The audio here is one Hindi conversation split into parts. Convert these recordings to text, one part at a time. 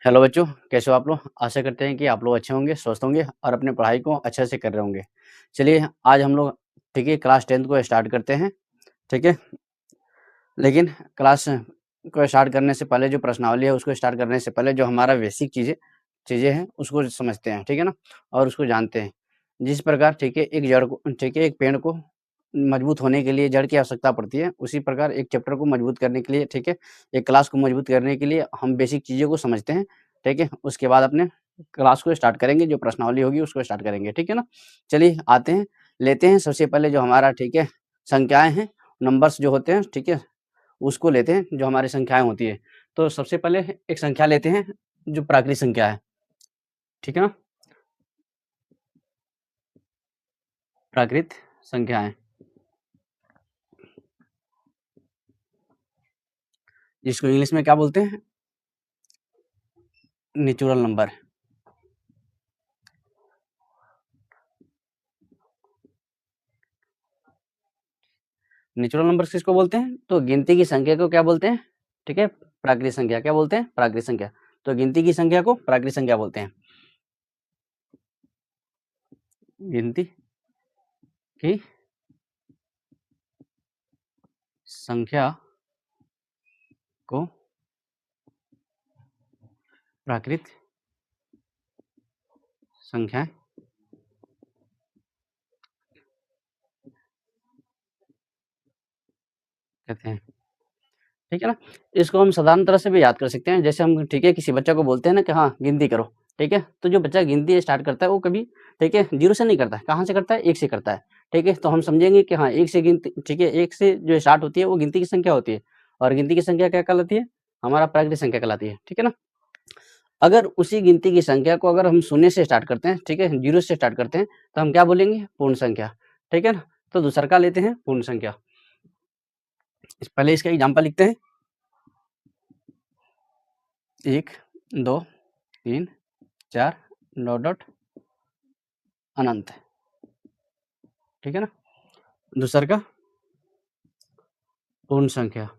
हेलो बच्चों, कैसे हो आप लोग? आशा करते हैं कि आप लोग अच्छे होंगे, स्वस्थ होंगे और अपने पढ़ाई को अच्छे से कर रहे होंगे। चलिए आज हम लोग ठीक है क्लास 10th को स्टार्ट करते हैं, ठीक है? लेकिन क्लास को स्टार्ट करने से पहले जो प्रश्नावली है उसको स्टार्ट करने से पहले जो हमारा बेसिक चीज़ें चीज़ें हैं उसको समझते हैं, ठीक है ना? और उसको जानते हैं। जिस प्रकार ठीक है एक जड़ को ठीक है एक पेड़ को मजबूत होने के लिए जड़ की आवश्यकता पड़ती है, उसी प्रकार एक चैप्टर को मजबूत करने के लिए ठीक है, एक क्लास को मजबूत करने के लिए हम बेसिक चीज़ों को समझते हैं, ठीक है? उसके बाद अपने क्लास को स्टार्ट करेंगे, जो प्रश्नावली होगी उसको स्टार्ट करेंगे, ठीक है ना? चलिए आते हैं, लेते हैं सबसे पहले जो हमारा ठीक है संख्याएँ हैं, नंबर्स जो होते हैं, ठीक है? उसको लेते हैं जो हमारी संख्याएँ होती है। तो सबसे पहले एक संख्या लेते हैं जो प्राकृत संख्या है, ठीक है ना? प्राकृत संख्याएँ, जिसको इंग्लिश में क्या बोलते हैं? Natural number. नेचुरल नंबर्स किसको बोलते हैं? तो गिनती की संख्या को क्या बोलते हैं? ठीक है, प्राकृत संख्या। क्या बोलते हैं? प्राकृत संख्या। तो गिनती की संख्या को प्राकृत संख्या बोलते हैं। गिनती की संख्या को प्राकृत संख्या कहते हैं, ठीक है ना? इसको हम साधारण तरह से भी याद कर सकते हैं। जैसे हम ठीक है किसी बच्चे को बोलते हैं ना कि हाँ, गिनती करो, ठीक है? तो जो बच्चा गिनती स्टार्ट करता है वो कभी ठीक है 0 से नहीं करता है, कहाँ से करता है? 1 से करता है, ठीक है? तो हम समझेंगे कि हाँ, 1 से गिनती ठीक है, 1 से जो स्टार्ट होती है वो गिनती की संख्या होती है और गिनती की संख्या क्या कहलाती है? हमारा प्राकृत संख्या कहलाती है, ठीक है ना? अगर उसी गिनती की संख्या को अगर हम शून्य से स्टार्ट करते हैं, ठीक है? 0 से स्टार्ट करते हैं, तो हम क्या बोलेंगे? पूर्ण संख्या, ठीक है ना? तो दूसरा का लेते हैं पूर्ण संख्या। पहले इसका एग्जाम्पल लिखते हैं। 1, 2, 3, 4 डॉट डॉट अनंत, ठीक है ना? दूसरा का पूर्ण संख्या,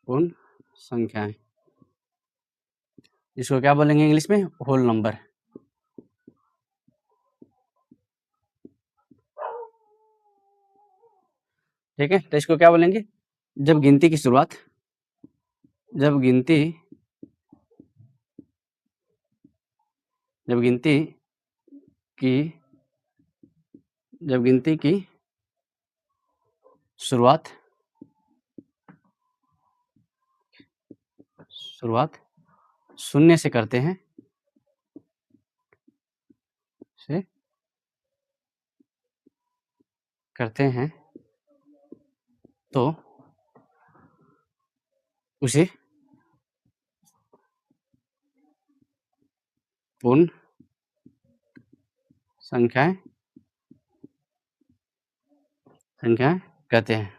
पूर्ण संख्याएं, इसको क्या बोलेंगे इंग्लिश में? होल नंबर, ठीक है? तो इसको क्या बोलेंगे? जब गिनती की शुरुआत जब गिनती जब गिनती की जब गिनती की शुरुआत शुरुआत शून्य से करते हैं से करते हैं तो उसे पूर्ण संख्याएं संख्याएं कहते हैं।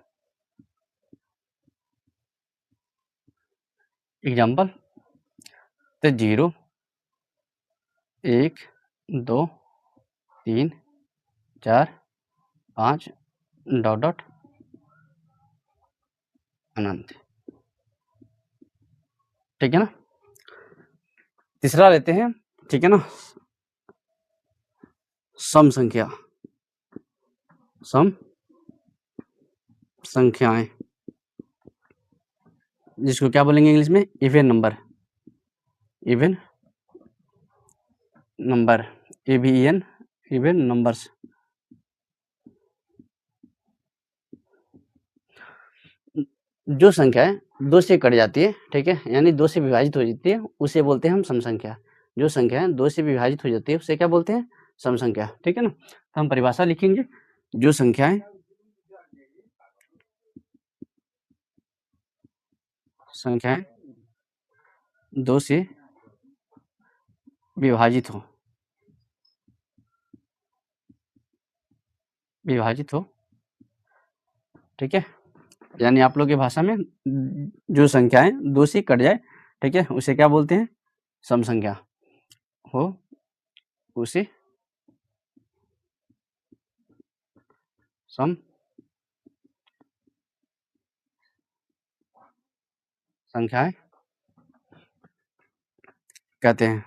एग्जाम्पल तो 0, 1, 2, 3, 4, 5 डॉट डॉट अनंत, ठीक है ना? तीसरा लेते हैं, ठीक है ना? सम संख्या, सम संख्याएं, जिसको क्या बोलेंगे इंग्लिश में? Even number, even number, EVEN, even numbers. जो संख्या है 2 से कट जाती है, ठीक है? यानी 2 से विभाजित हो जाती है, उसे बोलते हैं हम सम संख्या। जो संख्या है 2 से विभाजित हो जाती है, उसे क्या बोलते हैं? सम संख्या, ठीक है ना? तो हम परिभाषा लिखेंगे, जो संख्याएं 2 से विभाजित हो ठीक है? यानी आप लोग की भाषा में जो संख्याएं 2 से कट जाए, ठीक है? उसे क्या बोलते हैं? सम संख्या हो, उसे सम संख्याएं कहते हैं।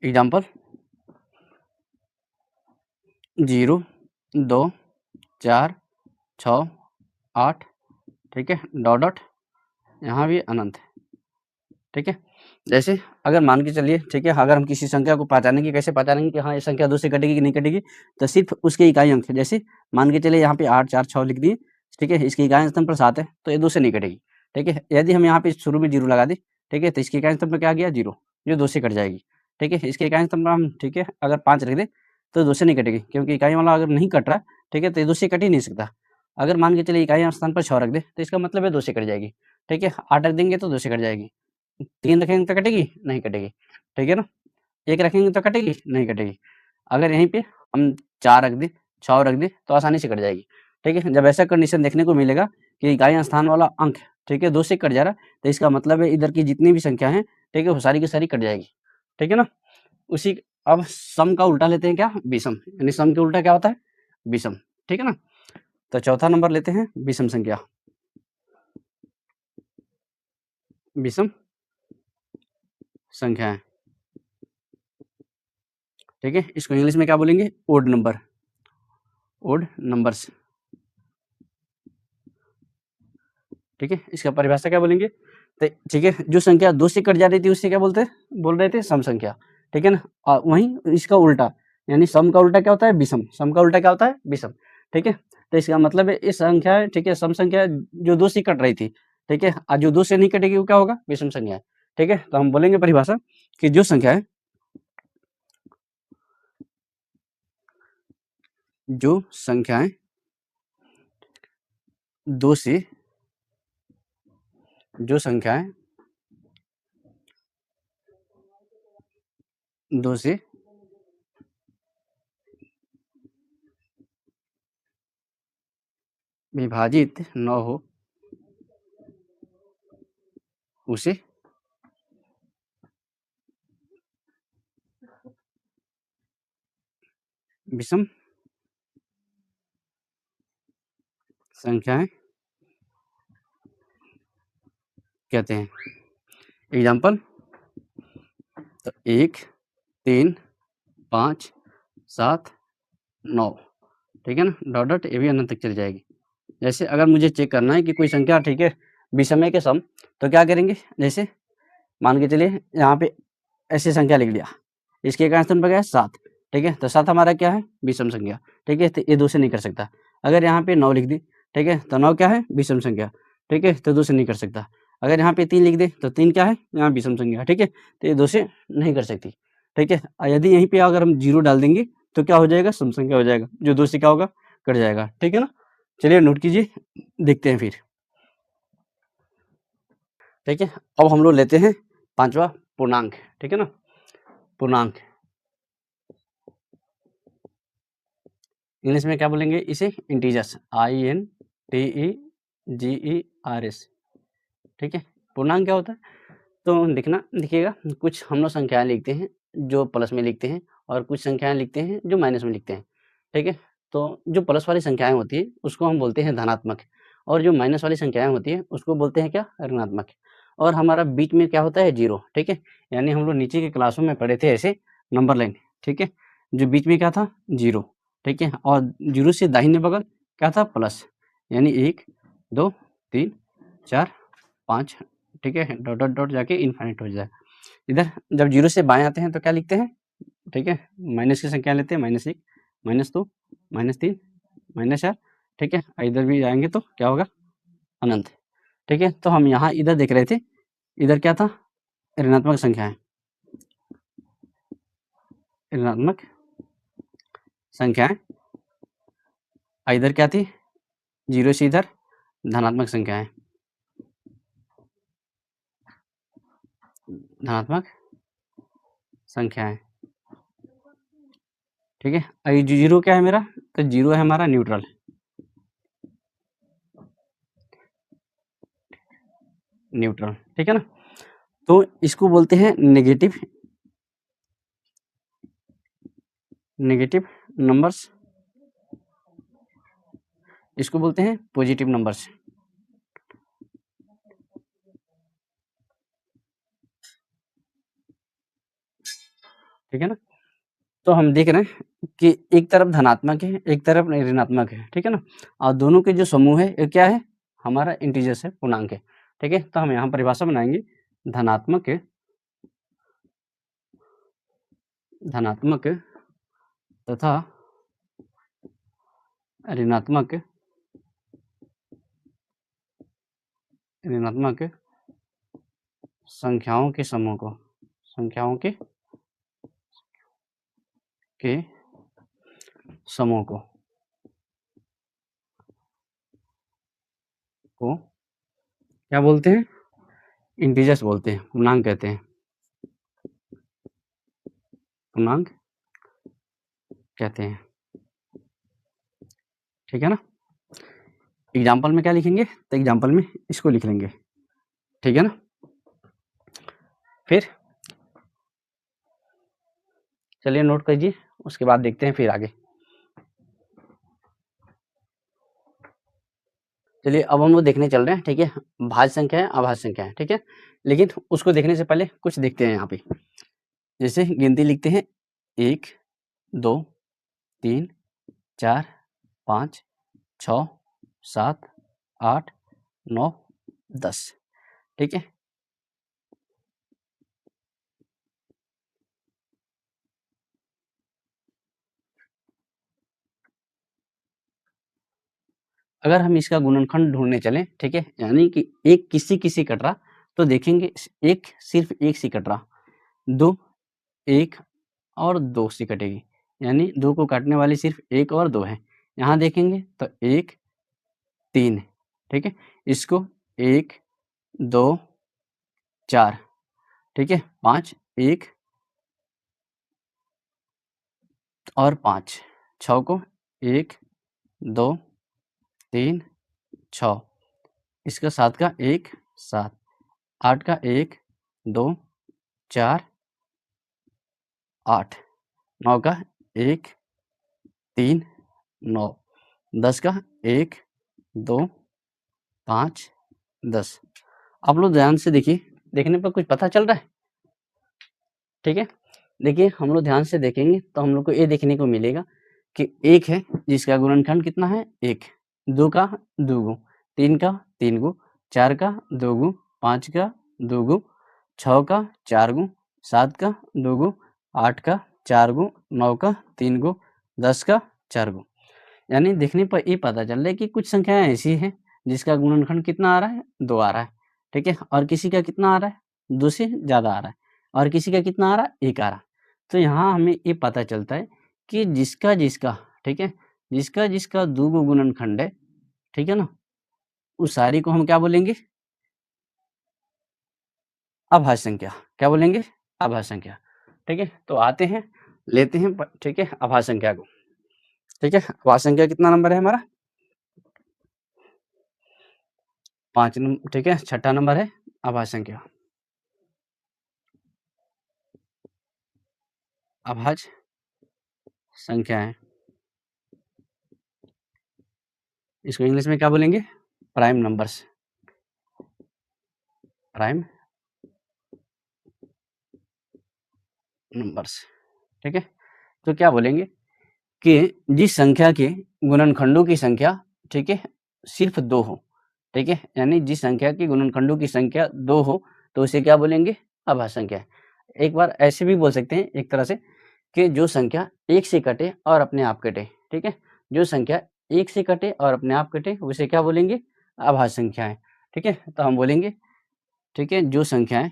एग्जाम्पल 0, 2, 4, 6, 8, ठीक है, डॉट डॉट, यहाँ भी अनंत, ठीक है। जैसे अगर मान के चलिए, ठीक है, अगर हम किसी संख्या को पहचानेंगे, कैसे पहचानेंगे कि हाँ ये संख्या 2 से कटेगी कि नहीं कटेगी, तो सिर्फ उसके इकाई अंक, जैसे मान के चलिए यहाँ पे 8, 4, 6 लिख दिए, ठीक है, इसके इकाई स्तंभ पर 7 है, तो ये 2 से नहीं कटेगी, ठीक है। यदि हम यहाँ पे शुरू में 0 लगा दें, ठीक है, तो इसके इकाई स्तंभ पर क्या गया 0, जो 2 से कट जाएगी, ठीक है। इसके इकाई स्तंभ पर हम, ठीक है, अगर 5 रख दें तो 2 से नहीं कटेगी, क्योंकि इकाई वाला अगर नहीं कट रहा, ठीक है, तो ये 2 से कट ही नहीं सकता। अगर मान के चलिए इकाई स्थान पर 6 रख दे, तो इसका मतलब है 2 से कट जाएगी, ठीक है। 8 रख देंगे तो 2 से कट जाएगी, 3 रखेंगे तो कटेगी? नहीं कटेगी, ठीक है ना। 1 रखेंगे तो कटेगी? नहीं कटेगी। अगर यहीं पे हम 4 रख दें, 6 रख दें, तो आसानी से कट जाएगी, ठीक है। जब ऐसा कंडीशन देखने को मिलेगा कि इकाई स्थान वाला अंक, ठीक है, 2 से कट जा रहा है, तो इसका मतलब है इधर की जितनी भी संख्या है, ठीक है, वो सारी की सारी कट जाएगी, ठीक है ना। उसी अब सम का उल्टा लेते हैं क्या? विषम, यानी सम के उल्टा क्या होता है? विषम, ठीक है ना। तो चौथा नंबर लेते हैं विषम संख्या। विषम संख्याएं, ठीक है, इसको इंग्लिश में क्या बोलेंगे? ओड नंबर, ओड नंबर्स, ठीक है। इसका परिभाषा क्या बोलेंगे? तो ठीक है, जो संख्या 2 से कट जा रही थी उससे क्या बोल रहे थे? सम संख्या, ठीक है ना। और वहीं इसका उल्टा, यानी सम का उल्टा क्या होता है? विषम, सम का उल्टा क्या होता है? विषम, ठीक है। तो इसका मतलब है इस संख्या, ठीक है, सम संख्या जो 2 से कट रही थी, ठीक है, और जो 2 से नहीं कटेगी वो क्या होगा? विषम संख्या है, ठीक है। तो हम बोलेंगे परिभाषा कि जो संख्या है, जो संख्याएं 2 से, जो संख्याएं 2 से विभाजित न हो उसे विषम संख्याएं कहते हैं। एग्जाम्पल, तो 1, 3, 5, 7, 9, ठीक है ना, डॉट डॉट, ये भी अनंत तक चली जाएगी। जैसे अगर मुझे चेक करना है कि कोई संख्या, ठीक है, विषम के सम, तो क्या करेंगे? जैसे मान के चलिए यहाँ पे ऐसी संख्या लिख लिया, इसके एक स्थान पर क्या है? 7, ठीक है, तो 7 हमारा क्या है? विषम संख्या, ठीक है, तो ये 2 से नहीं कर सकता। अगर यहाँ पे 9 लिख दी, ठीक है, तो 9 क्या है? विषम संख्या, ठीक है, तो 2 से नहीं कर सकता। अगर यहाँ पे 3 लिख दे, तो 3 क्या है? यहाँ विषम संख्या, ठीक है, तो ये 2 से नहीं कर सकती, ठीक है। यदि यहीं पे अगर हम 0 डाल देंगे तो क्या हो जाएगा? सम संख्या हो जाएगा, जो 2 से क्या होगा? कट जाएगा, ठीक है ना। चलिए नोट कीजिए, देखते हैं फिर, ठीक है। अब हम लोग लेते हैं 5वां पूर्णांक, ठीक है ना। पूर्णांक इंग्लिश में क्या बोलेंगे? इसे इंटीजर्स, INTEGERS, ठीक है। पूर्णांक क्या होता है? तो देखिएगा, कुछ हम लोग संख्याएं लिखते हैं जो प्लस में लिखते हैं, और कुछ संख्याएं लिखते हैं जो माइनस में लिखते हैं, ठीक है। तो जो प्लस वाली संख्याएं होती है उसको हम बोलते हैं धनात्मक, और जो माइनस वाली संख्याएं होती है उसको बोलते हैं क्या? ऋणात्मक। और हमारा बीच में क्या होता है? 0, ठीक है। यानी हम लोग नीचे के क्लासों में पढ़े थे ऐसे नंबर लाइन, ठीक है, जो बीच में क्या था? 0, ठीक है, और 0 से दाहिने बगल क्या था? प्लस, यानी 1, 2, 3, 4, 5, ठीक है, डॉट डॉट डॉट जाके इनफाइनाइट हो जाए। इधर जब 0 से बाएं आते हैं तो क्या लिखते हैं? ठीक है, माइनस की संख्या लेते हैं, -1, -2, -3, -4, ठीक है। इधर भी जाएंगे तो क्या होगा? अनंत, ठीक है। तो हम यहाँ इधर देख रहे थे, इधर क्या था? ऋणात्मक संख्याएं, ऋणात्मक संख्याएं, इधर क्या थी? 0 से इधर धनात्मक संख्याएं, धनात्मक संख्याएं, ठीक है। ये 0 क्या है मेरा? तो 0 है हमारा न्यूट्रल, न्यूट्रल, ठीक है ना। तो इसको बोलते हैं नेगेटिव, नेगेटिव नंबर्स, इसको बोलते हैं पॉजिटिव नंबर्स। ठीक है ना? तो हम देख रहे हैं कि एक तरफ धनात्मक है, एक तरफ ऋणात्मक है, ठीक है ना? और दोनों के जो समूह है ये क्या है? हमारा इंटीजर्स है, पूर्णांक है, ठीक है? तो हम यहाँ परिभाषा बनाएंगे धनात्मक धनात्मक तथा ऋणात्मक ऋणात्मक संख्याओं के समूह को, संख्याओं के समूह को क्या बोलते हैं? इंटीजर्स बोलते हैं, पूर्णांक कहते हैं, पूर्णांक कहते हैं। ठीक है ना? एग्जाम्पल में क्या लिखेंगे? तो एग्जाम्पल में इसको लिख लेंगे, ठीक है ना? फिर चलिए नोट कीजिए, उसके बाद देखते हैं फिर आगे। चलिए अब हम लोग देखने चल रहे हैं, ठीक है? भाज्य संख्या है, अभाज्य संख्या है, ठीक है? लेकिन उसको देखने से पहले कुछ देखते हैं यहाँ पे। जैसे गिनती लिखते हैं 1 2 3 4 5 6 7 8 9 10, ठीक है? अगर हम इसका गुणनखंड ढूंढने चलें, ठीक है, यानी कि एक किसी कट रहा, तो देखेंगे एक सिर्फ एक सी कट रहा, 2 1 और 2 सी कटेगी, यानी 2 को काटने वाली सिर्फ 1 और 2 है। यहाँ देखेंगे तो 1 3, ठीक है? इसको 1 2 4, ठीक है? 5 1 और 5, 6 को 1 2 3 6, इसका 7 का 1 7, 8 का 1 2 4 8, 9 का 1 3 9, 10 का 1 2 5 10। आप लोग ध्यान से देखिए, देखने पर कुछ पता चल रहा है? ठीक है? देखिए हम लोग ध्यान से देखेंगे तो हम लोग को ये देखने को मिलेगा कि 1 है जिसका गुणनखंड कितना है? 1, 2 का 2 गुण, 3 का 3 गुण, 4 का 2 गुण, 5 का 2 गुण, 6 का 4 गुण, 7 का 2 गुण, 8 का 4 गुण, 9 का 3 गुण, 10 का 4 गुण। यानी देखने पर ये पता चल रहा है कि कुछ संख्याएँ ऐसी हैं जिसका गुणनखंड कितना आ रहा है? 2 आ रहा है, ठीक है? और किसी का कितना आ रहा है? 2 से ज़्यादा आ रहा है, और किसी का कितना आ रहा है? 1 आ रहा है। तो यहाँ हमें ये पता चलता है कि जिसका, ठीक है? जिसका 2 गो गुणनखंड है, ठीक है ना? उस सारी को हम क्या बोलेंगे? अभाज्य संख्या। क्या बोलेंगे? अभाज्य संख्या, ठीक है? तो आते हैं, लेते हैं ठीक है, अभाज्य संख्या को, ठीक है? अभाज्य संख्या कितना नंबर है हमारा? 5 नंबर, ठीक है? छठा नंबर है अभाज्य संख्या। अभाज्य संख्याएँ, इसको इंग्लिश में क्या बोलेंगे? प्राइम नंबर्स, प्राइम नंबर्स, ठीक है? तो क्या बोलेंगे कि जिस संख्या के गुणनखंडों की संख्या, ठीक है, सिर्फ 2 हो, ठीक है? यानी जिस संख्या के गुणनखंडों की संख्या 2 हो, तो उसे क्या बोलेंगे? अभाज्य संख्या है। एक बार ऐसे भी बोल सकते हैं एक तरह से कि जो संख्या 1 से कटे और अपने आप कटे, ठीक है? जो संख्या 1 से कटे और अपने आप कटे, उसे क्या बोलेंगे? अभाज्य संख्याएँ, ठीक है? तो हम बोलेंगे, ठीक है, जो संख्याएँ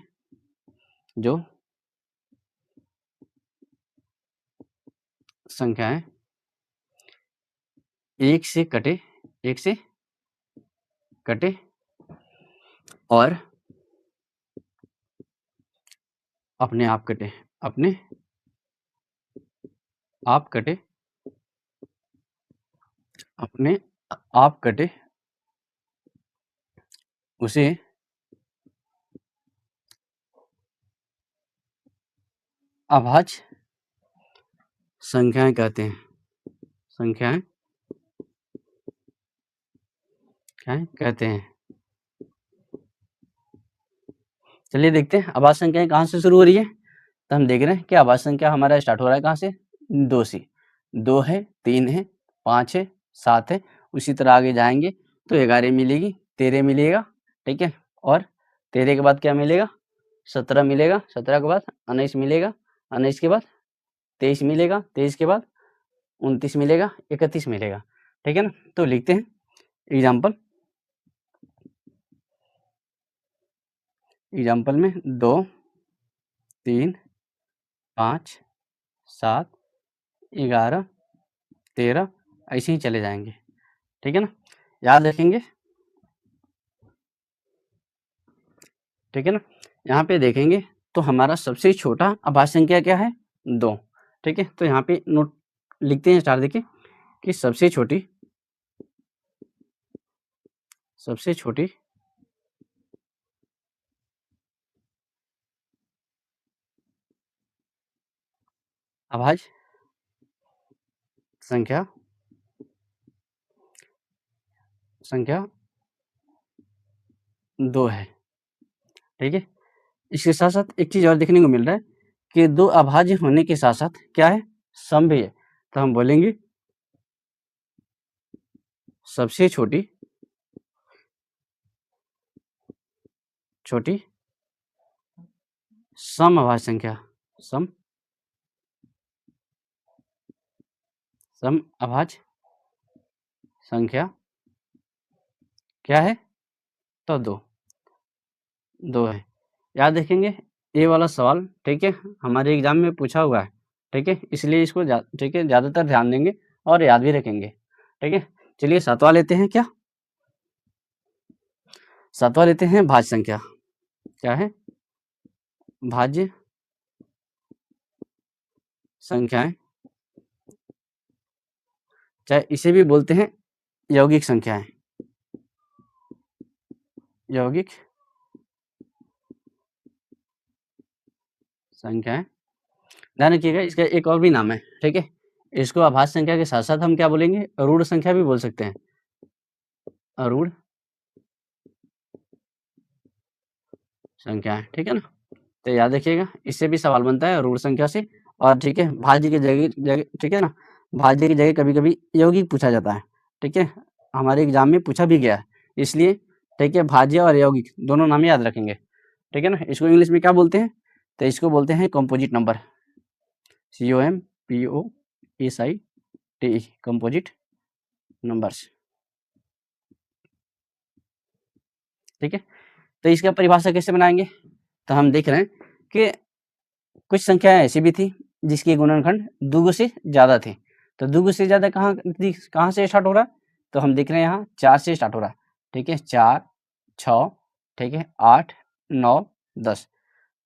1 से कटे, 1 से कटे और अपने आप कटे, अपने आप कटे, अपने आप कटे, उसे अभाज्य संख्याएँ कहते हैं, संख्याएँ संख्याएं कहते हैं। चलिए देखते हैं अभाज्य संख्याएं कहाँ से शुरू हो रही है। तो हम देख रहे हैं कि अभाज्य संख्या हमारा स्टार्ट हो रहा है कहाँ से, 2 से। 2 है, 3 है, 5 है, 7 है, उसी तरह आगे जाएंगे तो 11 मिलेगी, 13 मिलेगा, ठीक है। और 13 के बाद क्या मिलेगा, 17 मिलेगा, 17 के बाद 19 मिलेगा, 19 के बाद 23 मिलेगा, 23 के बाद 29 मिलेगा, 31 मिलेगा, ठीक है ना। तो लिखते हैं एग्जाम्पल में 2, 3, 5, 7, 11, 13 ऐसे ही चले जाएंगे, ठीक है ना, याद रखेंगे, ठीक है ना। यहाँ पे देखेंगे तो हमारा सबसे छोटा अभाज्य संख्या क्या है, 2, ठीक है। तो यहाँ पे नोट लिखते हैं स्टार देखिए कि सबसे छोटी अभाज्य संख्या 2 है, ठीक है। इसके साथ साथ एक चीज और देखने को मिल रहा है कि 2 अभाज्य होने के साथ साथ क्या है, सम भी है। तो हम बोलेंगे सबसे छोटी सम अभाज्य संख्या, सम अभाज्य संख्या क्या है, तो 2 है। याद रखेंगे ये वाला सवाल, ठीक है, हमारे एग्जाम में पूछा हुआ है, ठीक है, इसलिए इसको ठीक है ज़्यादातर ध्यान देंगे और याद भी रखेंगे, ठीक है। चलिए 7वां लेते हैं, क्या 7वां लेते हैं, भाज्य संख्या क्या है, भाज्य संख्याएं, चाहे इसे भी बोलते हैं यौगिक संख्याएं, यौगिक संख्याएं। ध्यान रखिएगा इसका एक और भी नाम है, ठीक है, इसको अभाज्य संख्या के साथ साथ हम क्या बोलेंगे, ऋण संख्या भी बोल सकते हैं, ऋण संख्याएं, ठीक है ना। तो याद रखिएगा इससे भी सवाल बनता है ऋण संख्या से, और ठीक है भाज्य की जगह, ठीक है ना, भाज्य की जगह कभी कभी यौगिक पूछा जाता है, ठीक है, हमारे एग्जाम में पूछा भी गया है, इसलिए ठीक है भाज्य और यौगिक दोनों नाम याद रखेंगे, ठीक है ना। इसको इंग्लिश में क्या बोलते हैं, तो इसको बोलते हैं composite number, COMPOSITE, composite numbers, ठीक है। तो इसका परिभाषा कैसे बनाएंगे, तो हम देख रहे हैं कि कुछ संख्याएं ऐसी भी थी जिसके गुणनखंड दुगुने से ज्यादा थे। तो दुगुने से ज्यादा कहाँ से स्टार्ट हो रहा है, तो हम देख रहे हैं यहाँ 4 से स्टार्ट हो रहा है, ठीक है, 4, 6, ठीक है, 8, 9, 10।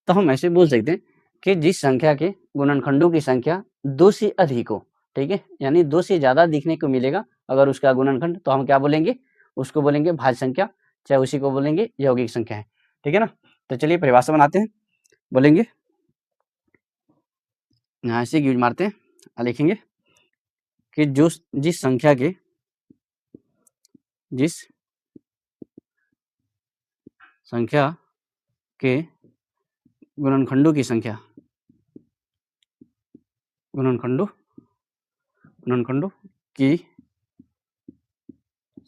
तो हम ऐसे बोल सकते हैं कि जिस संख्या के गुणनखंडों की संख्या 2 से अधिक हो, ठीक है, यानी 2 से ज्यादा दिखने को मिलेगा अगर उसका गुणनखंड, तो हम क्या बोलेंगे, उसको बोलेंगे भाज्य संख्या, चाहे उसी को बोलेंगे यौगिक संख्या है, ठीक है ना। तो चलिए परिभाषा बनाते हैं, बोलेंगे यहाँ से यूज मारते हैं और लिखेंगे कि जो जिस संख्या के गुणनखंडों की संख्या, गुणनखंडों की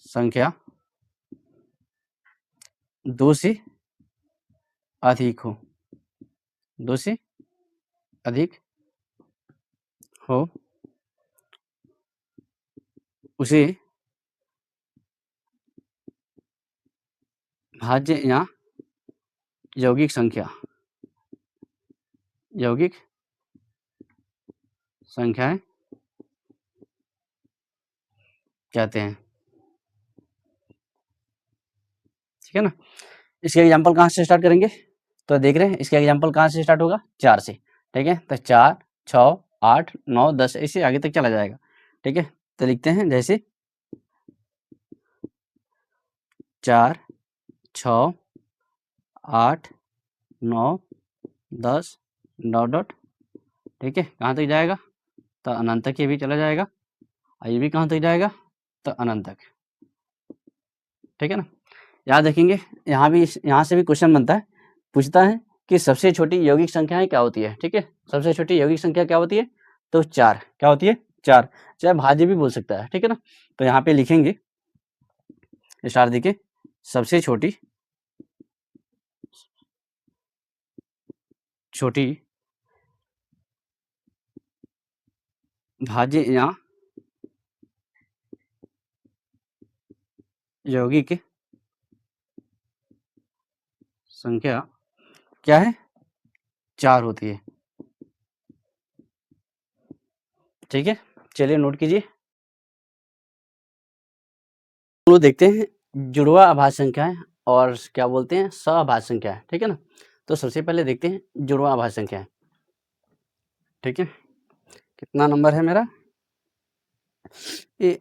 संख्या 2 से अधिक हो, 2 से अधिक हो, उसे भाज्य या यौगिक संख्याएं कहते हैं, ठीक है ना। इसके एग्जाम्पल कहाँ से स्टार्ट करेंगे, तो देख रहे हैं इसका एग्जाम्पल कहाँ से स्टार्ट होगा, 4 से, ठीक है। तो 4, 6, 8, 9, 10 ऐसे आगे तक चला जाएगा, ठीक है। तो लिखते हैं जैसे 4, 6, 8, 9, 10 डॉट, ठीक है, कहाँ तक जाएगा, तो अनंत तक ये भी चला जाएगा, और ये भी कहाँ तक जाएगा, तो अनंत तक, ठीक है ना। यहाँ देखेंगे, यहाँ से भी क्वेश्चन बनता है, पूछता है कि सबसे छोटी यौगिक संख्याएं क्या होती है। ठीक है, सबसे छोटी यौगिक संख्या क्या होती है, तो 4। क्या होती है, 4। चाहे भाज्य भी बोल सकता है, ठीक है ना। तो यहाँ पे लिखेंगे स्टार देखिए, सबसे छोटी भाज्य या यौगिक संख्या क्या है, 4 होती है। ठीक है, चलिए नोट कीजिए। तो देखते हैं जुड़वा अभाज्य संख्याएं और क्या बोलते हैं, सअभाज्य संख्याएं। ठीक है ना। तो सबसे पहले देखते हैं जुड़वा अभाज्य संख्याएं। ठीक है, कितना नंबर है मेरा, ये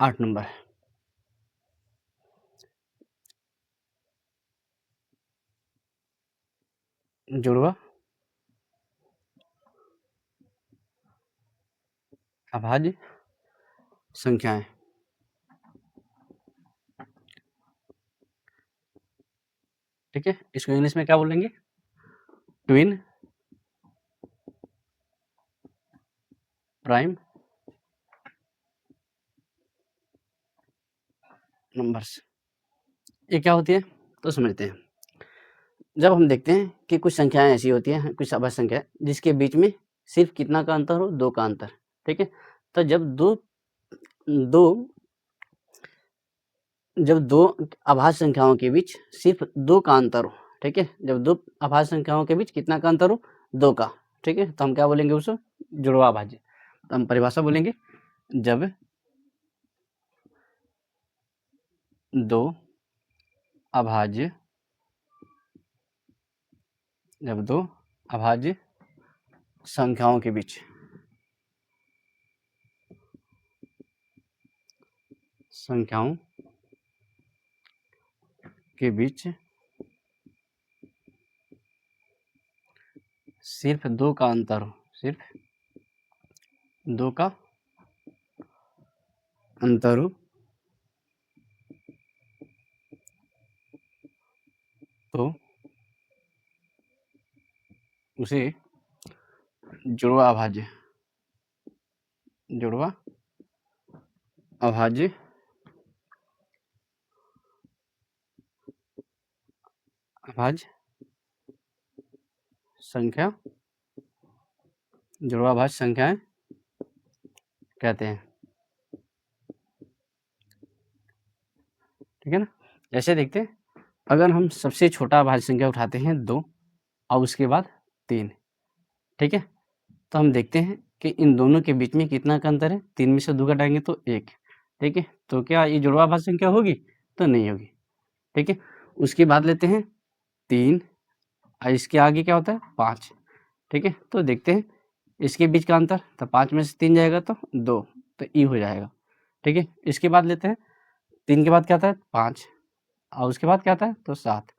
8 नंबर है। जुड़वा अभाज्य संख्याएं। ठीक है, इसको इंग्लिश में क्या बोलेंगे, ट्विन प्राइम नंबर्स। ये क्या होती है, तो समझते हैं। जब हम देखते हैं कि कुछ संख्याएं ऐसी होती हैं, कुछ अभाज्य संख्या जिसके बीच में सिर्फ कितना का अंतर हो, 2 का अंतर। ठीक है, तो जब दो अभाज्य संख्याओं के बीच सिर्फ 2 का अंतर हो, ठीक है, जब 2 अभाज्य संख्याओं के बीच कितना का अंतर हो, 2 का। ठीक है, तो हम क्या बोलेंगे उसको, जुड़वा अभाज्य। तो हम परिभाषा बोलेंगे, जब 2 अभाज्य संख्याओं के बीच सिर्फ 2 का अंतर हो, तो उसे जुड़वा अभाज्य संख्या, जुड़वा अभाज्य संख्याएं कहते हैं। ठीक है ना। जैसे देखते हैं, अगर हम सबसे छोटा अभाज्य संख्या उठाते हैं 2 और उसके बाद 3, ठीक है, तो हम देखते हैं कि इन दोनों के बीच में कितना का अंतर है, 3 में से 2 घटाएंगे तो 1। ठीक है, तो क्या ये जुड़वा अभाज्य संख्या होगी, तो नहीं होगी। ठीक है, उसके बाद लेते हैं 3 और इसके आगे क्या होता है, 5। ठीक है, तो देखते हैं इसके बीच का अंतर, तो 5 में से 3 जाएगा तो 2, तो ई हो जाएगा। ठीक है, इसके बाद लेते हैं 3 के बाद क्या आता है, 5 और उसके बाद क्या आता है, तो 7।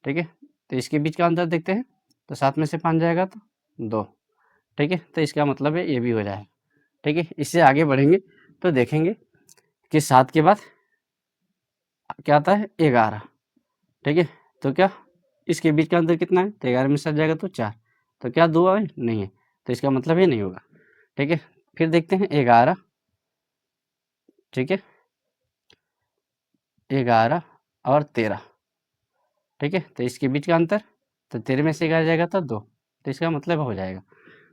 ठीक है, तो इसके बीच का अंतर देखते हैं, तो 7 में से 5 जाएगा तो 2। ठीक है, तो इसका मतलब है ये भी हो जाएगा। ठीक है, इससे आगे बढ़ेंगे तो देखेंगे कि 7 के बाद क्या आता है, 11। ठीक है, तो क्या इसके बीच का अंतर कितना है, तो 11 में से 7 जाएगा तो 4। तो क्या 2 है, नहीं है, तो इसका मतलब ये नहीं होगा। ठीक है, फिर देखते हैं 11। ठीक है, 11 और 13। ठीक है, तो इसके बीच का अंतर, तो 13 में से 11 जाएगा तो 2, तो इसका मतलब हो जाएगा।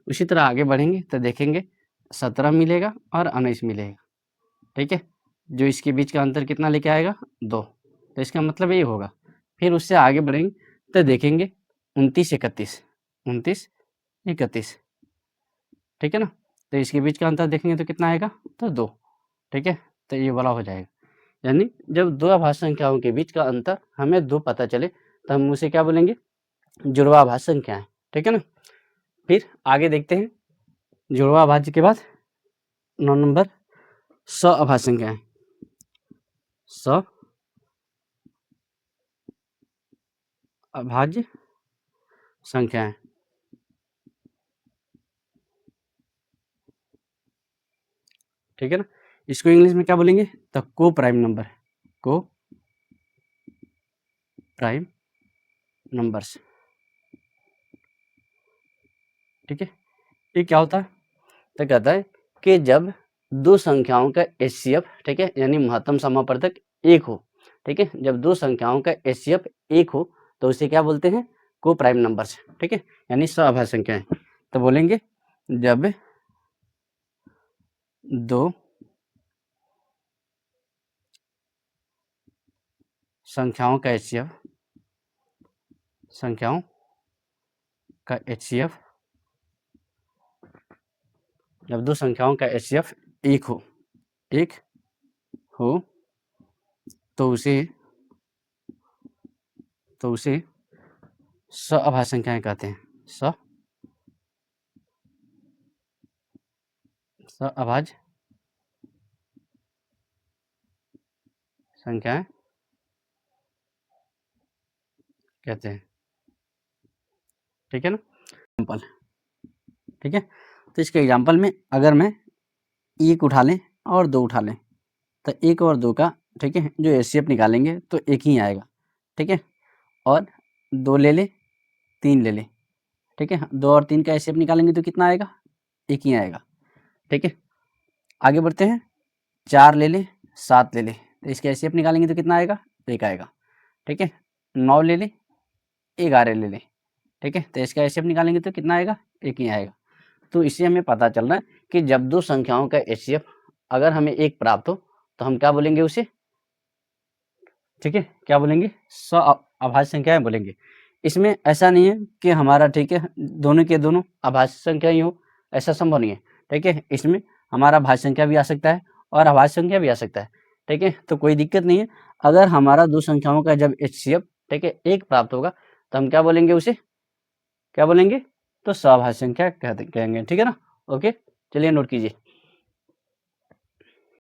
उसी तरह आगे बढ़ेंगे तो देखेंगे 17 मिलेगा और 19 मिलेगा। ठीक है, जो इसके बीच का अंतर कितना लेके आएगा, 2, तो इसका मतलब ये होगा। फिर उससे आगे बढ़ेंगे तो देखेंगे 29 31, 29 31। ठीक है ना, तो इसके बीच का अंतर देखेंगे तो कितना आएगा, तो 2। ठीक है, तो ये वाला हो जाएगा। यानी जब 2 अभाज्य संख्याओं के बीच का अंतर हमें 2 पता चले तो हम उसे क्या बोलेंगे, जुड़वा अभाज्य संख्याएं। ठीक है ना। फिर आगे देखते हैं, जुड़वा अभाज्य के बाद 9 नंबर सअभाज्य संख्याएं। सअभाज्य संख्याएं। ठीक है ना, इसको इंग्लिश में क्या बोलेंगे, द को प्राइम नंबर। को प्राइम नंबर्स। ठीक है, ये क्या होता है? तो कहता है कि जब दो संख्याओं का एचसीएफ, ठीक है, यानी महत्तम समापवर्तक एक हो, ठीक है, जब दो संख्याओं का एचसीएफ एक हो तो उसे क्या बोलते हैं? को प्राइम नंबर्स। ठीक है, यानी सअभाज्य संख्याएं। तो बोलेंगे जब दो संख्याओं का एचसीएफ जब दो संख्याओं का एचसीएफ एक हो तो उसे सअभाज्य संख्याएं कहते हैं। सअभाज्य संख्याएं कहते हैं। ठीक है ना? एग्जाम्पल, ठीक है, तो इसके एग्जाम्पल में अगर मैं एक उठा लें और दो उठा लें तो एक और दो का, ठीक है, जो एचसीएफ निकालेंगे तो एक ही आएगा। ठीक है, और दो ले ले, तीन ले ले, ठीक है, दो और तीन का एचसीएफ निकालेंगे तो कितना आएगा? एक ही आएगा। ठीक है, आगे बढ़ते हैं, चार ले ले, सात ले ले, तो इसका एचसीएफ निकालेंगे तो कितना आएगा? एक आएगा। ठीक है, नौ ले ले, 11 ले ले, ठीक है, तो इसका एचसीएफ निकालेंगे तो कितना आएगा? एक ही आएगा। तो इससे हमें पता चल रहा है कि जब दो संख्याओं का एचसीएफ अगर हमें एक प्राप्त हो तो हम क्या बोलेंगे उसे? ठीक है, क्या बोलेंगे? सअभाज्य संख्याएं बोलेंगे। इसमें ऐसा नहीं है कि हमारा, ठीक है, दोनों के दोनों अभाज्य संख्या ही हो, ऐसा संभव नहीं है। ठीक है, इसमें हमारा भाज्य संख्या भी आ सकता है और अभाज्य संख्या भी आ सकता है। ठीक है, तो कोई दिक्कत नहीं है। अगर हमारा दो संख्याओं का जब एचसीएफ, ठीक है, एक प्राप्त होगा तो हम क्या बोलेंगे उसे? क्या बोलेंगे? तो सअभाज्य संख्या कहेंगे। ठीक है ना? ओके, चलिए नोट कीजिए।